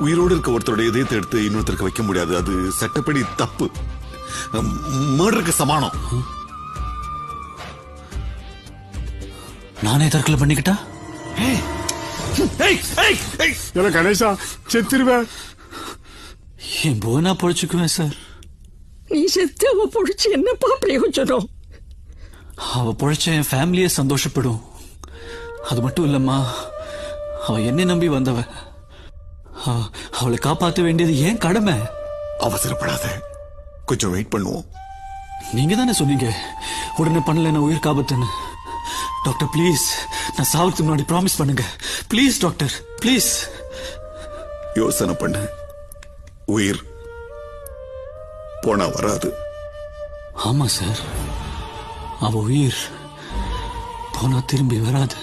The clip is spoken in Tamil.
உயிரோடு இருக்க ஒருத்தரோட இதயத்தை எடுத்து இன்னொருத்தருக்கு வைக்க முடியாது. அது சட்டப்படி தப்பு. மர்டருக்கு சமானம். நானே தற்கொலை பண்ணிக்கிட்டா? கணேசா செத்துருவேன். என் போனா பொழைச்சுக்குவேன் சார். நீ செத்து அவ பொழைச்சு என்னப்பா பிரயோஜனம்? அவ பொழைச்ச என் ஃபேமிலியே சந்தோஷப்படும். அது மட்டும் இல்லம்மா, அவ என்னை நம்பி வந்தவ. அவளை காப்பாற்ற வேண்டியது ஏன் கடமை. அவசரப்படாத, கொஞ்சம் வெயிட் பண்ணுவோம். நீங்க தானே சொன்னீங்க உடனே பண்ணல உயிர் காபத்துன்னு. டாக்டர் ப்ளீஸ், நான் சாவுக்கு முன்னாடி ப்ராமிஸ் பண்ணுங்க ப்ளீஸ் டாக்டர் ப்ளீஸ். யோசனை பண்ண, உயிர் போனா வராது. ஆமா சார், அவ உயிர் போனா திரும்பி வராது.